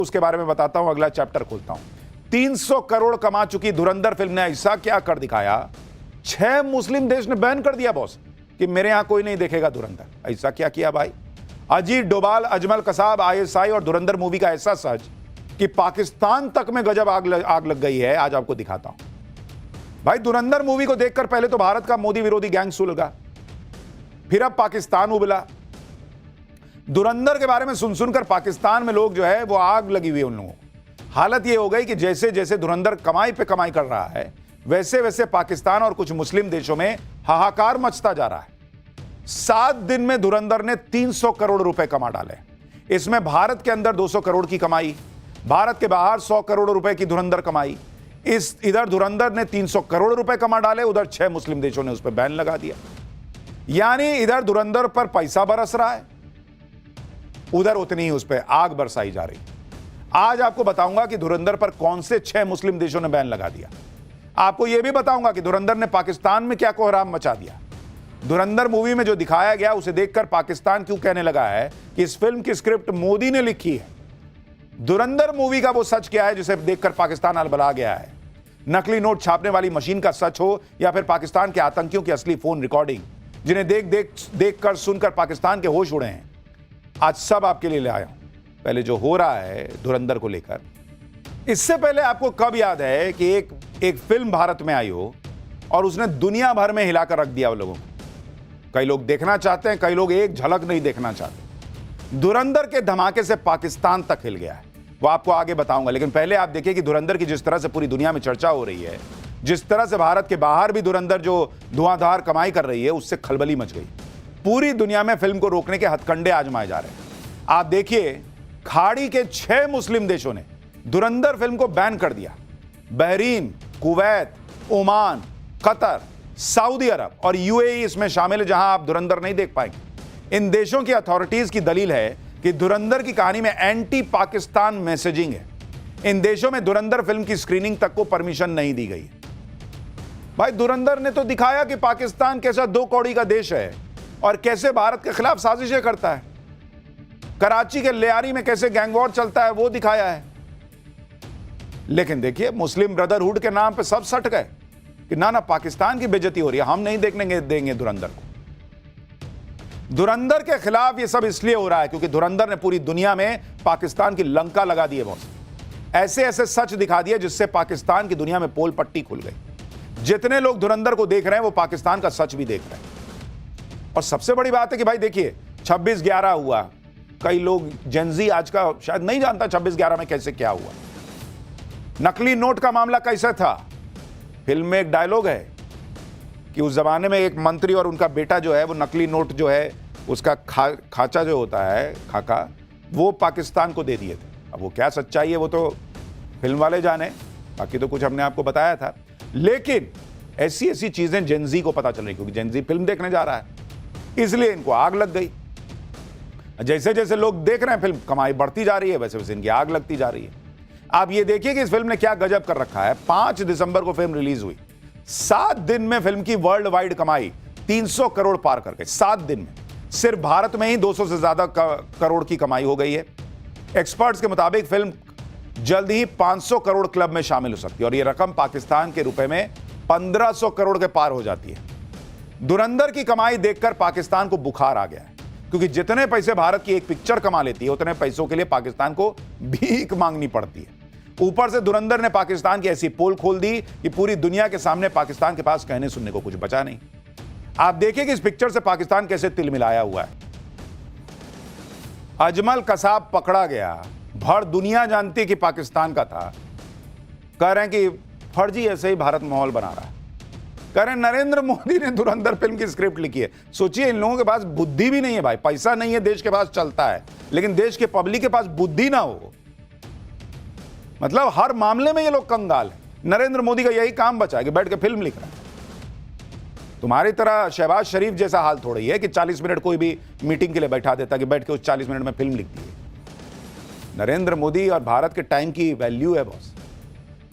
उसके बारे में बताता हूं, अगला चैप्टर खोलता हूं। 300 करोड़ कमा चुकी धुरंधर फिल्म ने ऐसा क्या कर दिखाया, 6 मुस्लिम देश ने बैन कर दिया बॉस कि मेरे यहां कोई नहीं देखेगा धुरंधर। ऐसा क्या किया भाई? अजीत डोभाल, अजमल कसाब, आईएसआई और धुरंधर मूवी का ऐसा सच कि पाकिस्तान तक में गजब आग लग गई है। आज आपको दिखाता हूं भाई। धुरंधर मूवी को देखकर पहले तो भारत का मोदी विरोधी गैंग सुलगा, फिर अब पाकिस्तान उबला। धुरंधर के बारे में सुन सुनकर पाकिस्तान में लोग जो है वो आग लगी हुई है उन लोगों को। हालत ये हो गई कि जैसे जैसे धुरंधर कमाई पे कमाई कर रहा है, वैसे वैसे पाकिस्तान और कुछ मुस्लिम देशों में हाहाकार मचता जा रहा है। 7 दिन में धुरंधर ने 300 करोड़ रुपए कमा डाले। इसमें भारत के अंदर 200 करोड़ की कमाई, भारत के बाहर 100 करोड़ रुपए की धुरंधर कमाई। इधर धुरंधर ने 300 करोड़ रुपए कमा डाले, उधर 6 मुस्लिम देशों ने उस पर बैन लगा दिया। यानी इधर धुरंधर पर पैसा बरस रहा है, उधर उतनी ही उस पर आग बरसाई जा रही। आज आपको बताऊंगा कि धुरंधर पर कौन से 6 मुस्लिम देशों ने बैन लगा दिया। आपको यह भी बताऊंगा कि धुरंधर ने पाकिस्तान में क्या कोहराम मचा दिया। धुरंधर मूवी में जो दिखाया गया उसे देखकर पाकिस्तान क्यों कहने लगा है कि इस फिल्म की स्क्रिप्ट मोदी ने लिखी है। धुरंधर मूवी का वो सच क्या है जिसे देखकर पाकिस्तान अलबला गया है? नकली नोट छापने वाली मशीन का सच हो या फिर पाकिस्तान के आतंकियों की असली फोन रिकॉर्डिंग, जिन्हें देख कर सुनकर पाकिस्तान के होश उड़े हैं। आज सब आपके लिए ले आया हूं। पहले जो हो रहा है धुरंधर को लेकर, इससे पहले आपको कब याद है कि एक फिल्म भारत में आई हो और उसने दुनिया भर में हिलाकर रख दिया लोगों को? कई लोग देखना चाहते हैं, कई लोग एक झलक नहीं देखना चाहते। धुरंधर के धमाके से पाकिस्तान तक हिल गया है, वो आपको आगे बताऊंगा। लेकिन पहले आप देखिए कि धुरंधर की जिस तरह से पूरी दुनिया में चर्चा हो रही है, जिस तरह से भारत के बाहर भी धुरंधर जो धुआंधार कमाई कर रही है, उससे खलबली मच गई। पूरी दुनिया में फिल्म को रोकने के हथकंडे आजमाए जा रहे हैं। आप देखिए, खाड़ी के 6 मुस्लिम देशों ने धुरंधर फिल्म को बैन कर दिया। Bahrain, Kuwait, Oman, Qatar, Saudi Arabia और यूएई इसमें शामिल है, जहां आप धुरंधर नहीं देख पाएंगे। इन देशों की अथॉरिटीज की दलील है कि धुरंधर की कहानी में एंटी पाकिस्तान मैसेजिंग है। इन देशों में धुरंधर फिल्म की स्क्रीनिंग तक को परमिशन नहीं दी गई। भाई, धुरंधर ने तो दिखाया कि पाकिस्तान कैसा 2 कौड़ी का देश है और कैसे भारत के खिलाफ साजिशें करता है। कराची के लियारी में कैसे गैंगवॉर चलता है वो दिखाया है। लेकिन देखिए, मुस्लिम ब्रदरहुड के नाम पे सब सट गए कि ना पाकिस्तान की बेइज्जती हो रही है, हम नहीं देखने देंगे धुरंधर को। धुरंधर के खिलाफ ये सब इसलिए हो रहा है क्योंकि धुरंधर ने पूरी दुनिया में पाकिस्तान की लंका लगा दी है। बॉस, ऐसे ऐसे सच दिखा दिए जिससे पाकिस्तान की दुनिया में पोल पट्टी खुल गई। जितने लोग धुरंधर को देख रहे हैं वो पाकिस्तान का सच भी देख रहे हैं। और सबसे बड़ी बात है कि भाई देखिए, 26/11 हुआ। कई लोग जेनजी आज का शायद नहीं जानता 26/11 में कैसे क्या हुआ। नकली नोट का मामला कैसा था? फिल्म में एक डायलॉग है कि उस जमाने में एक मंत्री और उनका बेटा जो है वो नकली नोट जो है उसका खाचा जो होता है, खाका, वो पाकिस्तान को दे दिए थे। अब वो क्या सच्चाई है वो तो फिल्म वाले जाने, बाकी तो कुछ हमने आपको बताया था। लेकिन ऐसी ऐसी चीजें जेनजी को पता चल रही, क्योंकि जेनजी फिल्म देखने जा रहा है, इसलिए इनको आग लग गई। जैसे जैसे लोग देख रहे हैं फिल्म, कमाई बढ़ती जा रही है, वैसे वैसे इनकी आग लगती जा रही है। आप ये देखिए कि इस फिल्म ने क्या गजब कर रखा है। 5 दिसंबर को फिल्म रिलीज हुई। 7 दिन में फिल्म की वर्ल्ड वाइड कमाई 300 करोड़ पार कर गई। 7 दिन में सिर्फ भारत में ही 200 से ज्यादा करोड़ की कमाई हो गई है। एक्सपर्ट्स के मुताबिक फिल्म जल्द ही 500 करोड़ क्लब में शामिल हो सकती है और यह रकम पाकिस्तान के रुपए में 1500 करोड़ के पार हो जाती है। धुरंधर की कमाई देखकर पाकिस्तान को बुखार आ गया है, क्योंकि जितने पैसे भारत की एक पिक्चर कमा लेती है उतने पैसों के लिए पाकिस्तान को भीख मांगनी पड़ती है। ऊपर से धुरंधर ने पाकिस्तान की ऐसी पोल खोल दी कि पूरी दुनिया के सामने पाकिस्तान के पास कहने सुनने को कुछ बचा नहीं। आप देखिए कि इस पिक्चर से पाकिस्तान कैसे तिलमिलाया हुआ है। अजमल कसाब पकड़ा गया, भर दुनिया जानती कि पाकिस्तान का था। कह रहे हैं कि फर्जी ऐसे ही भारत माहौल बना रहा है। कह रहे हैं नरेंद्र मोदी ने धुरंधर फिल्म की स्क्रिप्ट लिखी है। सोचिए, इन लोगों के पास बुद्धि भी नहीं है भाई। पैसा नहीं है, देश के पास चलता है, लेकिन देश के पब्लिक के पास बुद्धि ना हो, मतलब हर मामले में ये लोग कंगाल है। नरेंद्र मोदी का यही काम बचा है कि बैठ के फिल्म लिख रहा है। तुम्हारी तरह शहबाज शरीफ जैसा हाल थोड़ी है कि 40 मिनट कोई भी मीटिंग के लिए बैठा देता कि बैठ के उस 40 मिनट में फिल्म लिख दी है। नरेंद्र मोदी और भारत के टाइम की वैल्यू है बॉस।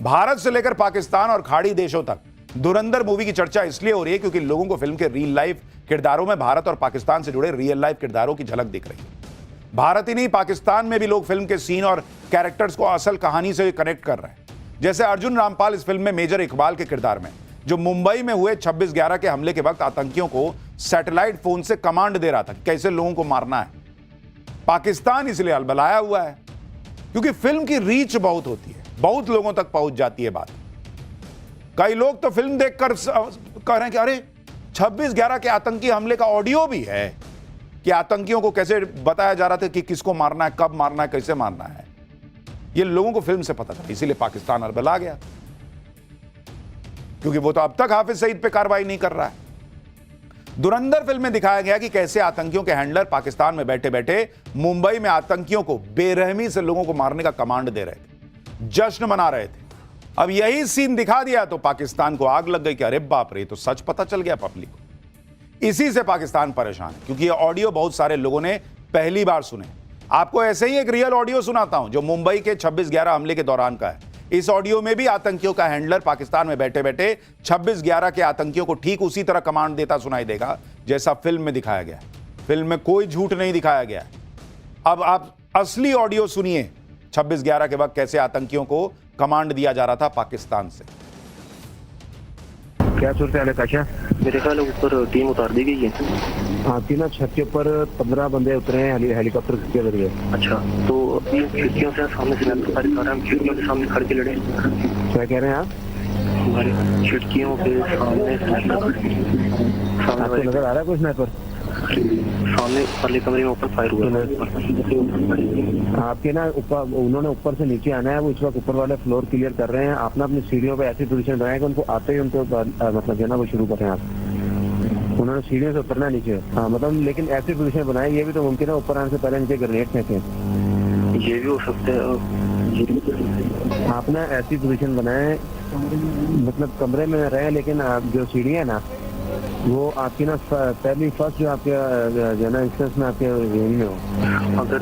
भारत से लेकर पाकिस्तान और खाड़ी देशों तक धुरंधर मूवी की चर्चा इसलिए हो रही है क्योंकि लोगों को फिल्म के रियल लाइफ किरदारों में भारत और पाकिस्तान से जुड़े रियल लाइफ किरदारों की झलक दिख रही है। भारत ही नहीं, पाकिस्तान में भी लोग फिल्म के सीन और कैरेक्टर्स को असल कहानी से कनेक्ट कर रहे हैं। जैसे अर्जुन रामपाल इस फिल्म में मेजर इकबाल के किरदार में, जो मुंबई में हुए 26/11 के हमले के वक्त आतंकियों को सैटेलाइट फोन से कमांड दे रहा था कि कैसे लोगों को मारना है। पाकिस्तान इसलिए अलबलाया हुआ है क्योंकि फिल्म की रीच बहुत होती है, बहुत लोगों तक पहुंच जाती है बात। कई लोग तो फिल्म देखकर कह रहे हैं कि अरे 26/11 के आतंकी हमले का ऑडियो भी है कि आतंकियों को कैसे बताया जा रहा था कि किसको मारना है, कब मारना है, कैसे मारना है। ये लोगों को फिल्म से पता था, इसीलिए पाकिस्तान अलबला गया, क्योंकि वो तो अब तक हाफिज सईद पे कार्रवाई नहीं कर रहा है। धुरंधर फिल्म में दिखाया गया कि कैसे आतंकियों के हैंडलर पाकिस्तान में बैठे बैठे मुंबई में आतंकियों को बेरहमी से लोगों को मारने का कमांड दे रहे थे, जश्न मना रहे थे। अब यही सीन दिखा दिया तो पाकिस्तान को आग लग गई कि अरे बाप रे, तो सच पता चल गया पब्लिक को। इसी से पाकिस्तान परेशान है, क्योंकि ये ऑडियो बहुत सारे लोगों ने पहली बार सुने। आपको ऐसे ही एक रियल ऑडियो सुनाता हूं जो मुंबई के 26/11 हमले के दौरान का है। इस ऑडियो में भी आतंकियों का हैंडलर पाकिस्तान में बैठे बैठे 26/11 के आतंकियों को ठीक उसी तरह कमांड देता सुनाई देगा जैसा फिल्म में दिखाया गया। फिल्म में कोई झूठ नहीं दिखाया गया। अब आप असली ऑडियो सुनिए 26/11 के वक्त कैसे आतंकियों को कमांड दिया जा रहा था पाकिस्तान से। क्या सूरत है काशा? मेरे ख्याल ऊपर टीम उतार दी गई है। हाँ, तीनों छत के ऊपर 15 बंदे उतरे हैं हेलीकॉप्टर के जरिए। अच्छा, तो ये खिड़कियों से सामने से हम खिड़कियों के सामने खड़ के लड़े। क्या कह रहे हैं आप? हमारी खिड़कियों के सामने आपको नजर आ रहा है कोई स्नाइपर? सामने वाले कमरे में ऊपर फायर हुआ। आपके ना ऊपर, उन्होंने ऊपर से नीचे आना है, वो इस वक्त ऊपर वाले फ्लोर क्लियर कर रहे हैं। आप ना अपनी सीढ़ियों पे ऐसी पोजीशन बनाए कि उनको आते ही उनको मतलब जो है ना वो शुरू कर रहे हैं आप। उन्होंने सीढ़ियों से उतरना नीचे। हाँ मतलब, लेकिन ऐसी पोजीशन बनाए, ये भी तो मुमकिन है ऊपर आने से पहले नीचे ग्रेनेड फेंके। ये भी हो सकता है। आप ना ऐसी पोजीशन बनाए, मतलब कमरे में रहे, लेकिन जो सीढ़ियाँ ना वो आपकी ना पहली फर्स्ट जो आपके जो ना इंस्टेंस में आपके रेंज में हो। अगर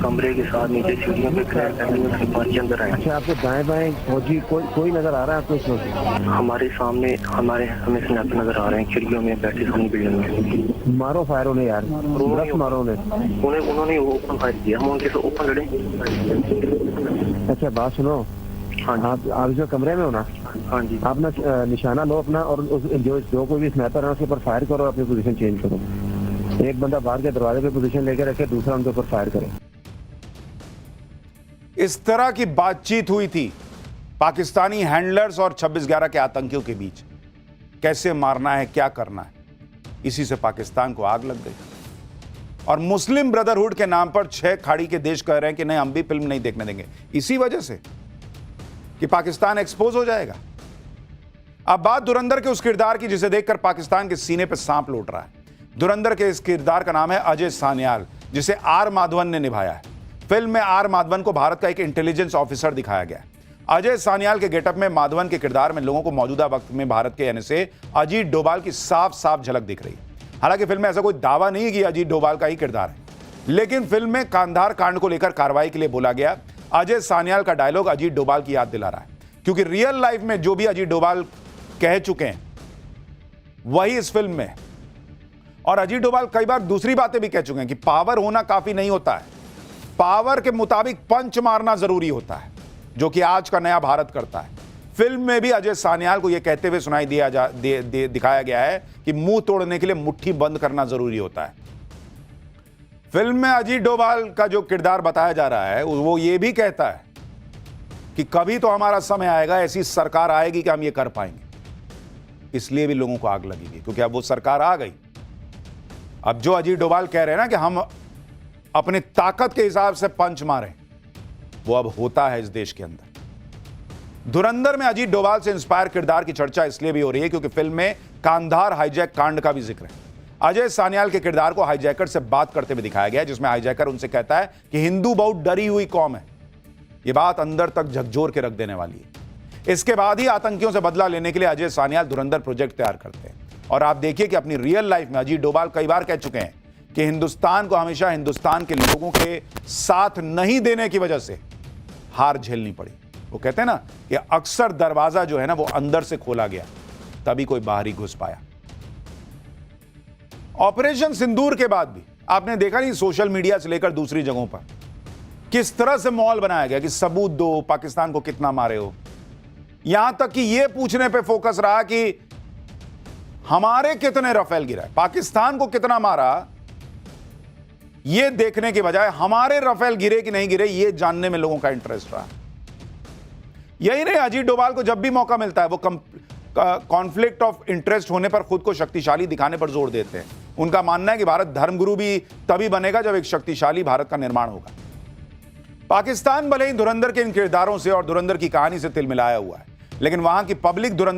कमरे के साथ नीचे सीढ़ियों पे खड़े अंदर आए। अच्छा, आपको दाएं बाएं फौजी कोई नजर आ रहा है आपको इस वक्त? हमारे सामने हमें स्नैपर नजर आ रहे हैं खिड़कियों में बैठे सामने बिल्डिंग में। मारो फायर उन्हें यार, मारो उन्होंने ओपन फायर किया, हम उनके साथ ओपन लड़े। अच्छा बात सुनो, हाँ, आप जो कमरे में हो ना, हाँ जी, आप ना निशाना लो अपना, और जो कोई भी स्नाइपर है उसके ऊपर फायर करो, अपनी पोजीशन चेंज करो। एक बंदा बाहर के दरवाजे पे पोजीशन लेकर रखे, दूसरा उनके ऊपर फायर करे। इस तरह की बातचीत हुई थी पाकिस्तानी हैंडलर्स और 26/11 के आतंकियों के बीच, कैसे मारना है, क्या करना है। इसी से पाकिस्तान को आग लग गई और मुस्लिम ब्रदरहुड के नाम पर 6 खाड़ी के देश कह रहे हैं कि नहीं, हम भी फिल्म नहीं देखने देंगे, इसी वजह से कि पाकिस्तान एक्सपोज हो जाएगा। अब बात धुरंधर के उस किरदार की जिसे देखकर पाकिस्तान के सीने पर सांप लौट रहा है। धुरंधर के इस किरदार का नाम है अजय सान्याल, जिसे आर माधवन ने निभाया है। फिल्म में आर माधवन को भारत का एक इंटेलिजेंस ऑफिसर दिखाया गया है। अजय सान्याल के गेटअप में माधवन के किरदार में लोगों को मौजूदा वक्त में भारत के एनएसए अजीत डोभाल की साफ साफ झलक दिख रही है। हालांकि फिल्म में ऐसा कोई दावा नहीं कि अजीत डोभाल का ही किरदार है, लेकिन फिल्म में कांधार कांड को लेकर कार्रवाई के लिए बोला गया अजय सान्याल का डायलॉग अजीत डोभाल की याद दिला रहा है, क्योंकि रियल लाइफ में जो भी अजीत डोभाल कह चुके हैं वही इस फिल्म में। और अजीत डोभाल कई बार दूसरी बातें भी कह चुके हैं कि पावर होना काफी नहीं होता है, पावर के मुताबिक पंच मारना जरूरी होता है, जो कि आज का नया भारत करता है। फिल्म में भी अजय सान्याल को यह कहते हुए सुनाई दिखाया गया है कि मुंह तोड़ने के लिए मुट्ठी बंद करना जरूरी होता है। फिल्म में अजीत डोभाल का जो किरदार बताया जा रहा है वो ये भी कहता है कि कभी तो हमारा समय आएगा, ऐसी सरकार आएगी कि हम ये कर पाएंगे। इसलिए भी लोगों को आग लगेगी, क्योंकि अब वो सरकार आ गई। अब जो अजीत डोभाल कह रहे हैं ना कि हम अपने ताकत के हिसाब से पंच मारें, वो अब होता है इस देश के अंदर। धुरंधर में अजीत डोभाल से इंस्पायर किरदार की चर्चा इसलिए भी हो रही है क्योंकि फिल्म में कांधार हाईजैक कांड का भी जिक्र है। अजय सान्याल के किरदार को हाईजैकर से बात करते हुए दिखाया गया, जिसमें हाईजैकर उनसे कहता है कि हिंदू बहुत डरी हुई कौम है। यह बात अंदर तक झकझोर के रख देने वाली है। इसके बाद ही आतंकियों से बदला लेने के लिए अजय सान्याल धुरंधर प्रोजेक्ट तैयार करते हैं। और आप देखिए कि अपनी रियल लाइफ में अजीत डोभाल कई बार कह चुके हैं कि हिंदुस्तान को हमेशा हिंदुस्तान के लोगों के साथ नहीं देने की वजह से हार झेलनी पड़ी। वो कहते हैं ना कि अक्सर दरवाजा जो है ना वो अंदर से खोला गया, तभी कोई बाहर ही घुस पाया। ऑपरेशन सिंदूर के बाद भी आपने देखा नहीं सोशल मीडिया से लेकर दूसरी जगहों पर किस तरह से माहौल बनाया गया कि सबूत दो, पाकिस्तान को कितना मारे हो। यहां तक कि यह पूछने पे फोकस रहा कि हमारे कितने राफेल गिरा, पाकिस्तान को कितना मारा, यह देखने के बजाय हमारे राफेल गिरे कि नहीं गिरे यह जानने में लोगों का इंटरेस्ट रहा। यही नहीं, अजीत डोभाल को जब भी मौका मिलता है वो कॉन्फ्लिक्ट ऑफ इंटरेस्ट होने पर खुद को शक्तिशाली दिखाने पर जोर देते हैं। उनका मानना है कि भारत धर्मगुरु भी तभी बनेगा जब एक शक्तिशाली भारत का निर्माण होगा। पाकिस्तान भले ही धुरंधर के इन किरदारों से और धुरंधर की कहानी से तिलमिलाया हुआ है, लेकिन वहां की पब्लिक धुरंधर